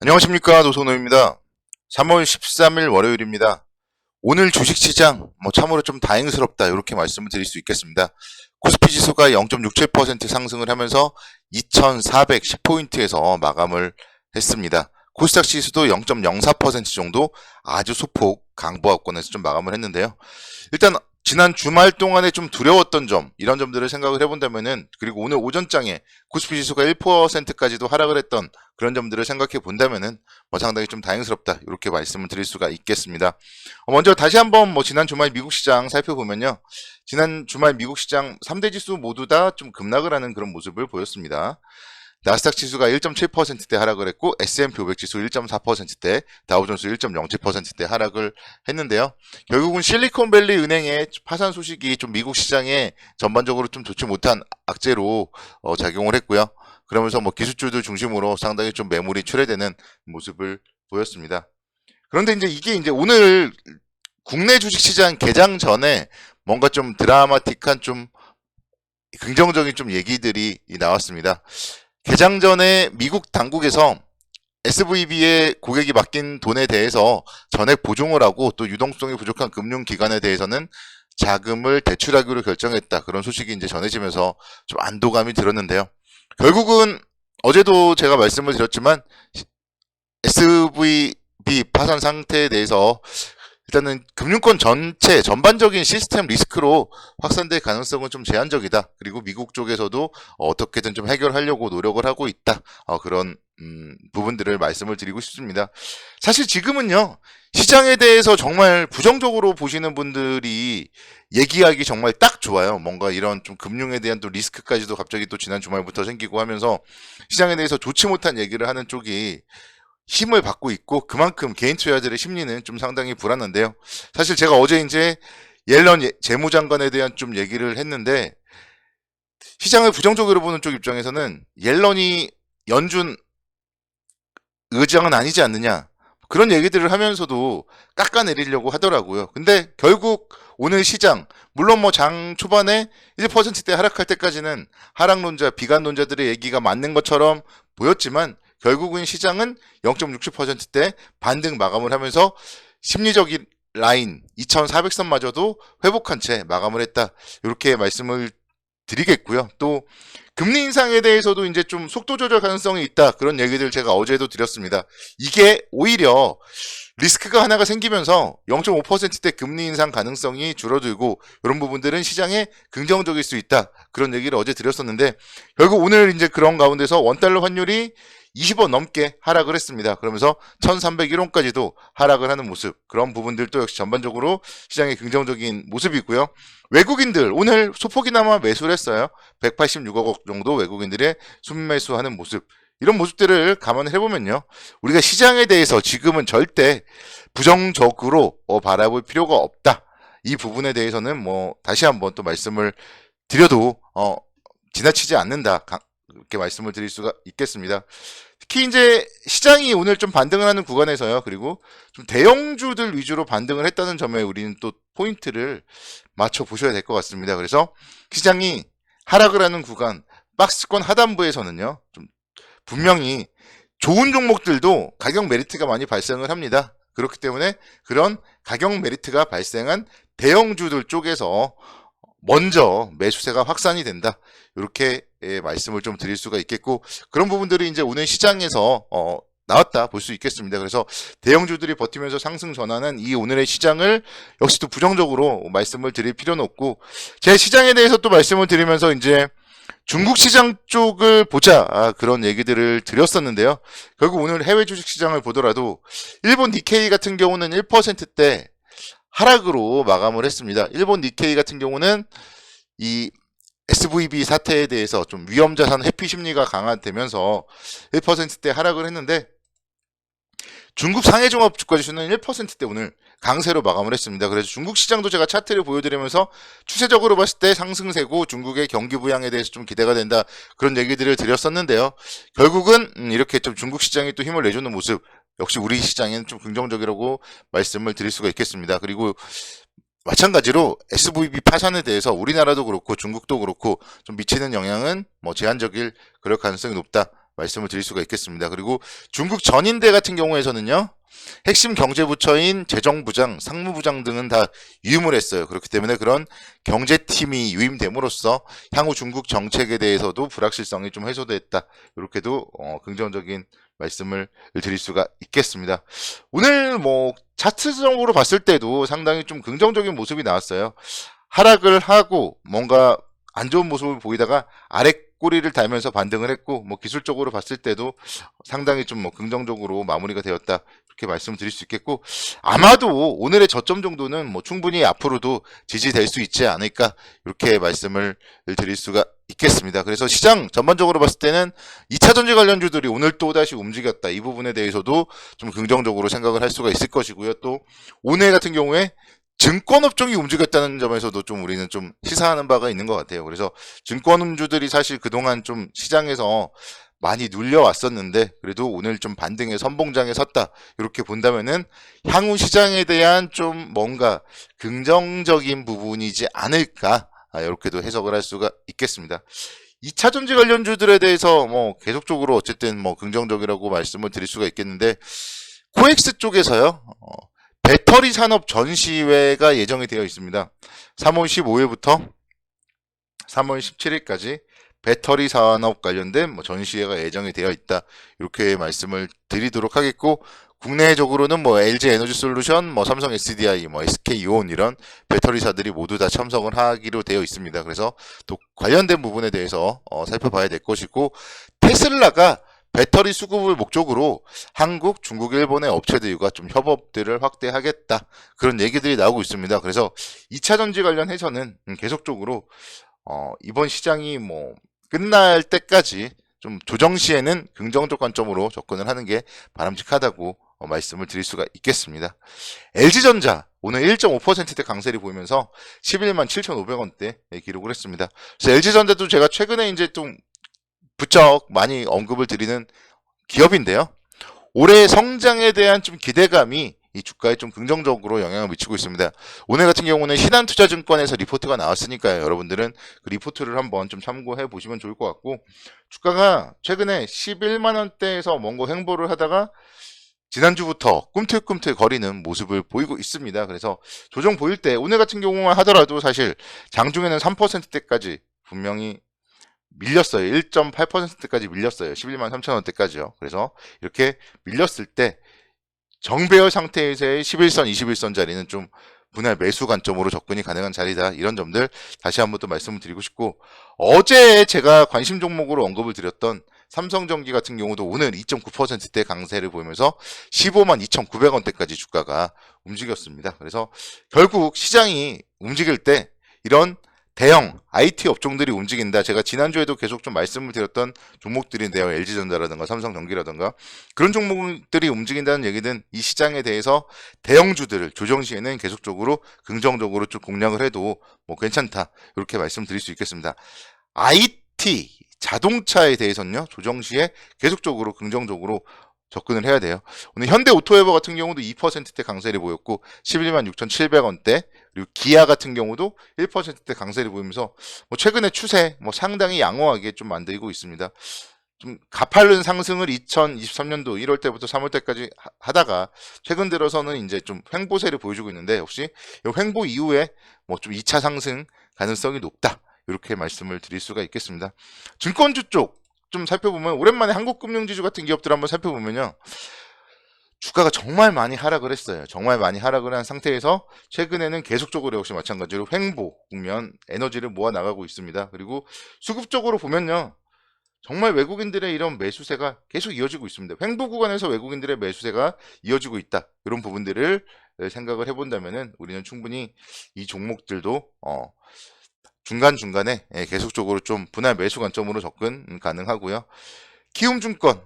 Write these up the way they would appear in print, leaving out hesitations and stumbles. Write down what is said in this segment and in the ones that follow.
안녕하십니까, 노선호입니다. 3월 13일 월요일입니다. 오늘 주식시장 참으로 좀 다행스럽다 이렇게 말씀을 드릴 수 있겠습니다. 코스피 지수가 0.67% 상승을 하면서 2410포인트에서 마감을 했습니다. 코스닥 지수도 0.04% 정도 아주 소폭 강보합권에서 좀 마감을 했는데요. 일단 지난 주말 동안에 좀 두려웠던 점, 이런 점들을 생각을 해본다면은, 그리고 오늘 오전장에 코스피 지수가 1%까지도 하락을 했던 그런 점들을 생각해 본다면은 상당히 좀 다행스럽다 이렇게 말씀을 드릴 수가 있겠습니다. 먼저 다시 한번 지난 주말 미국 시장 살펴보면요, 지난 주말 미국 시장 3대 지수 모두 다 좀 급락을 하는 그런 모습을 보였습니다. 나스닥 지수가 1.7%대 하락을 했고, S&P 500 지수 1.4%대, 다우존스 1.07%대 하락을 했는데요. 결국은 실리콘밸리 은행의 파산 소식이 좀 미국 시장에 전반적으로 좀 좋지 못한 악재로 작용을 했고요. 그러면서 기술주들 중심으로 상당히 좀 매물이 출회되는 모습을 보였습니다. 그런데 이게 오늘 국내 주식시장 개장 전에 뭔가 좀 드라마틱한 좀 긍정적인 좀 얘기들이 나왔습니다. 개장 전에 미국 당국에서 SVB에 고객이 맡긴 돈에 대해서 전액 보증을 하고, 또 유동성이 부족한 금융기관에 대해서는 자금을 대출하기로 결정했다. 그런 소식이 이제 전해지면서 좀 안도감이 들었는데요. 결국은 어제도 제가 말씀을 드렸지만 SVB 파산 상태에 대해서 일단은 금융권 전체 전반적인 시스템 리스크로 확산될 가능성은 좀 제한적이다. 그리고 미국 쪽에서도 어떻게든 좀 해결하려고 노력을 하고 있다. 그런 부분들을 말씀을 드리고 싶습니다. 사실 지금은요, 시장에 대해서 정말 부정적으로 보시는 분들이 얘기하기 정말 딱 좋아요. 뭔가 이런 좀 금융에 대한 또 리스크까지도 갑자기 또 지난 주말부터 생기고 하면서 시장에 대해서 좋지 못한 얘기를 하는 쪽이 힘을 받고 있고, 그만큼 개인 투자자들의 심리는 좀 상당히 불안한데요. 사실 제가 어제 이제 옐런 재무장관에 대한 좀 얘기를 했는데, 시장을 부정적으로 보는 쪽 입장에서는 옐런이 연준 의장은 아니지 않느냐, 그런 얘기들을 하면서도 깎아내리려고 하더라고요. 근데 결국 오늘 시장, 물론 장 초반에 1%대 하락할 때까지는 하락론자, 비관론자들의 얘기가 맞는 것처럼 보였지만, 결국은 시장은 0.67%대 반등 마감을 하면서 심리적인 라인 2400선마저도 회복한 채 마감을 했다. 이렇게 말씀을 드리겠고요. 또 금리 인상에 대해서도 이제 좀 속도 조절 가능성이 있다. 그런 얘기들 제가 어제도 드렸습니다. 이게 오히려 리스크가 하나가 생기면서 0.5%대 금리 인상 가능성이 줄어들고, 이런 부분들은 시장에 긍정적일 수 있다. 그런 얘기를 어제 드렸었는데, 결국 오늘 이제 그런 가운데서 원달러 환율이 20원 넘게 하락을 했습니다. 그러면서 1301원까지도 하락을 하는 모습, 그런 부분들도 역시 전반적으로 시장의 긍정적인 모습이고요. 외국인들 오늘 소폭이나마 매수를 했어요. 186억 정도 외국인들의 순매수하는 모습, 이런 모습들을 감안해보면요, 우리가 시장에 대해서 지금은 절대 부정적으로 바라볼 필요가 없다. 이 부분에 대해서는 다시 한번 또 말씀을 드려도 지나치지 않는다. 이렇게 말씀을 드릴 수가 있겠습니다. 특히 이제 시장이 오늘 좀 반등을 하는 구간에서요, 그리고 좀 대형주들 위주로 반등을 했다는 점에 우리는 또 포인트를 맞춰 보셔야 될 것 같습니다. 그래서 시장이 하락을 하는 구간, 박스권 하단부에서는요, 좀 분명히 좋은 종목들도 가격 메리트가 많이 발생을 합니다. 그렇기 때문에 그런 가격 메리트가 발생한 대형주들 쪽에서 먼저 매수세가 확산이 된다. 이렇게 말씀을 좀 드릴 수가 있겠고, 그런 부분들이 이제 오늘 시장에서 나왔다 볼 수 있겠습니다. 그래서 대형주들이 버티면서 상승 전환한 이 오늘의 시장을 역시 또 부정적으로 말씀을 드릴 필요는 없고, 제 시장에 대해서 또 말씀을 드리면서 이제 중국 시장 쪽을 보자, 그런 얘기들을 드렸었는데요. 결국 오늘 해외 주식 시장을 보더라도 일본 니케이 같은 경우는 1%대 하락으로 마감을 했습니다. 일본 니케이 같은 경우는 이 SVB 사태에 대해서 좀 위험자산 회피 심리가 강화되면서 1%대 하락을 했는데, 중국 상해종합 주가지수는 1%대 오늘 강세로 마감을 했습니다. 그래서 중국 시장도 제가 차트를 보여드리면서 추세적으로 봤을 때 상승세고 중국의 경기 부양에 대해서 좀 기대가 된다, 그런 얘기들을 드렸었는데요. 결국은 이렇게 좀 중국 시장이 또 힘을 내주는 모습, 역시 우리 시장에는 좀 긍정적이라고 말씀을 드릴 수가 있겠습니다. 그리고 마찬가지로 SVB 파산에 대해서 우리나라도 그렇고 중국도 그렇고 좀 미치는 영향은 제한적일 그럴 가능성이 높다. 말씀을 드릴 수가 있겠습니다. 그리고 중국 전인대 같은 경우에서는요, 핵심 경제부처인 재정부장, 상무부장 등은 다 유임을 했어요. 그렇기 때문에 그런 경제팀이 유임됨으로써 향후 중국 정책에 대해서도 불확실성이 좀 해소됐다. 이렇게도 긍정적인 말씀을 드릴 수가 있겠습니다. 오늘 뭐 차트적으로 봤을 때도 상당히 좀 긍정적인 모습이 나왔어요. 하락을 하고 뭔가 안 좋은 모습을 보이다가 아래 꼬리를 달면서 반등을 했고, 뭐 기술적으로 봤을 때도 상당히 좀 뭐 긍정적으로 마무리가 되었다, 이렇게 말씀드릴 수 있겠고, 아마도 오늘의 저점 정도는 뭐 충분히 앞으로도 지지될 수 있지 않을까, 이렇게 말씀을 드릴 수가 있겠습니다. 그래서 시장 전반적으로 봤을 때는 2차전지 관련주들이 오늘 또 다시 움직였다, 이 부분에 대해서도 좀 긍정적으로 생각을 할 수가 있을 것이고요. 또 오늘 같은 경우에 증권업종이 움직였다는 점에서도 좀 우리는 좀 시사하는 바가 있는 것 같아요. 그래서 증권음주들이 사실 그동안 좀 시장에서 많이 눌려왔었는데, 그래도 오늘 좀 반등의 선봉장에 섰다, 이렇게 본다면은 향후 시장에 대한 좀 뭔가 긍정적인 부분이지 않을까, 이렇게도 해석을 할 수가 있겠습니다. 2차전지 관련주들에 대해서 뭐 계속적으로 어쨌든 뭐 긍정적이라고 말씀을 드릴 수가 있겠는데, 코엑스 쪽에서요, 배터리 산업 전시회가 예정이 되어 있습니다. 3월 15일부터 3월 17일까지 배터리 산업 관련된 뭐 전시회가 예정이 되어 있다, 이렇게 말씀을 드리도록 하겠고, 국내적으로는 뭐 LG 에너지 솔루션, 뭐 삼성 SDI, 뭐 SK 이온 이런 배터리사들이 모두 다 참석을 하기로 되어 있습니다. 그래서 또 관련된 부분에 대해서 살펴봐야 될 것이고, 테슬라가 배터리 수급을 목적으로 한국, 중국, 일본의 업체들과 좀 협업들을 확대하겠다, 그런 얘기들이 나오고 있습니다. 그래서 2차 전지 관련해서는 계속적으로 이번 시장이 뭐 끝날 때까지 좀 조정 시에는 긍정적 관점으로 접근을 하는 게 바람직하다고 말씀을 드릴 수가 있겠습니다. LG전자 오늘 1.5%대 강세를 보이면서 11만 7,500원대 기록을 했습니다. 그래서 LG전자도 제가 최근에 이제 좀 부쩍 많이 언급을 드리는 기업인데요. 올해 성장에 대한 좀 기대감이 이 주가에 좀 긍정적으로 영향을 미치고 있습니다. 오늘 같은 경우는 신한투자증권에서 리포트가 나왔으니까요. 여러분들은 그 리포트를 한번 좀 참고해 보시면 좋을 것 같고, 주가가 최근에 11만원대에서 뭔가 횡보를 하다가 지난주부터 꿈틀꿈틀 거리는 모습을 보이고 있습니다. 그래서 조정 보일 때 오늘 같은 경우만 하더라도 사실 장중에는 3%대까지 분명히 밀렸어요. 1.8%까지 밀렸어요. 11만 3천원대까지요. 그래서 이렇게 밀렸을 때 정배열 상태에서의 11선, 21선 자리는 좀 분할 매수 관점으로 접근이 가능한 자리다, 이런 점들 다시 한번 또 말씀을 드리고 싶고, 어제 제가 관심 종목으로 언급을 드렸던 삼성전기 같은 경우도 오늘 2.9%대 강세를 보이면서 15만 2,900원대까지 주가가 움직였습니다. 그래서 결국 시장이 움직일 때 이런 대형 IT 업종들이 움직인다. 제가 지난주에도 계속 좀 말씀을 드렸던 종목들인데요. LG전자라든가 삼성전기라든가 그런 종목들이 움직인다는 얘기는 이 시장에 대해서 대형주들을 조정 시에는 계속적으로 긍정적으로 좀 공략을 해도 뭐 괜찮다, 이렇게 말씀드릴 수 있겠습니다. IT 자동차에 대해서는요, 조정 시에 계속적으로 긍정적으로 접근을 해야 돼요. 오늘 현대오토웨버 같은 경우도 2%대 강세를 보였고 11만 6,700원대, 그리고 기아 같은 경우도 1%대 강세를 보이면서 뭐 최근의 추세 뭐 상당히 양호하게 좀 만들고 있습니다. 좀 가파른 상승을 2023년도 1월 때부터 3월 때까지 하다가 최근 들어서는 이제 좀 횡보세를 보여주고 있는데, 혹시 이 횡보 이후에 뭐 좀 2차 상승 가능성이 높다, 이렇게 말씀을 드릴 수가 있겠습니다. 증권주 쪽 좀 살펴보면, 오랜만에 한국금융지주 같은 기업들 한번 살펴보면요, 주가가 정말 많이 하락을 했어요. 정말 많이 하락을 한 상태에서 최근에는 계속적으로 역시 마찬가지로 횡보 국면, 에너지를 모아 나가고 있습니다. 그리고 수급적으로 보면요, 정말 외국인들의 이런 매수세가 계속 이어지고 있습니다. 횡보 구간에서 외국인들의 매수세가 이어지고 있다, 이런 부분들을 생각을 해본다면은 우리는 충분히 이 종목들도 중간중간에 계속적으로 좀 분할 매수 관점으로 접근 가능하고요. 키움증권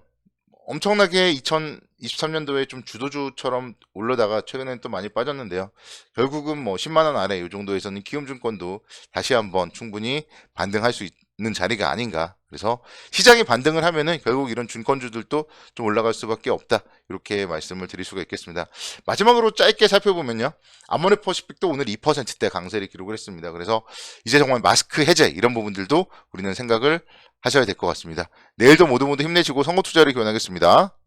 엄청나게 2023년도에 좀 주도주처럼 올라다가 최근엔 또 많이 빠졌는데요. 결국은 뭐 10만원 아래 이 정도에서는 키움증권도 다시 한번 충분히 반등할 수 있는 자리가 아닌가. 그래서 시장이 반등을 하면은 결국 이런 증권주들도 좀 올라갈 수밖에 없다, 이렇게 말씀을 드릴 수가 있겠습니다. 마지막으로 짧게 살펴보면요, 아모레퍼시픽도 오늘 2%대 강세를 기록을 했습니다. 그래서 이제 정말 마스크 해제 이런 부분들도 우리는 생각을 하셔야 될 것 같습니다. 내일도 모두 모두 힘내시고 선거 투자를 기원하겠습니다.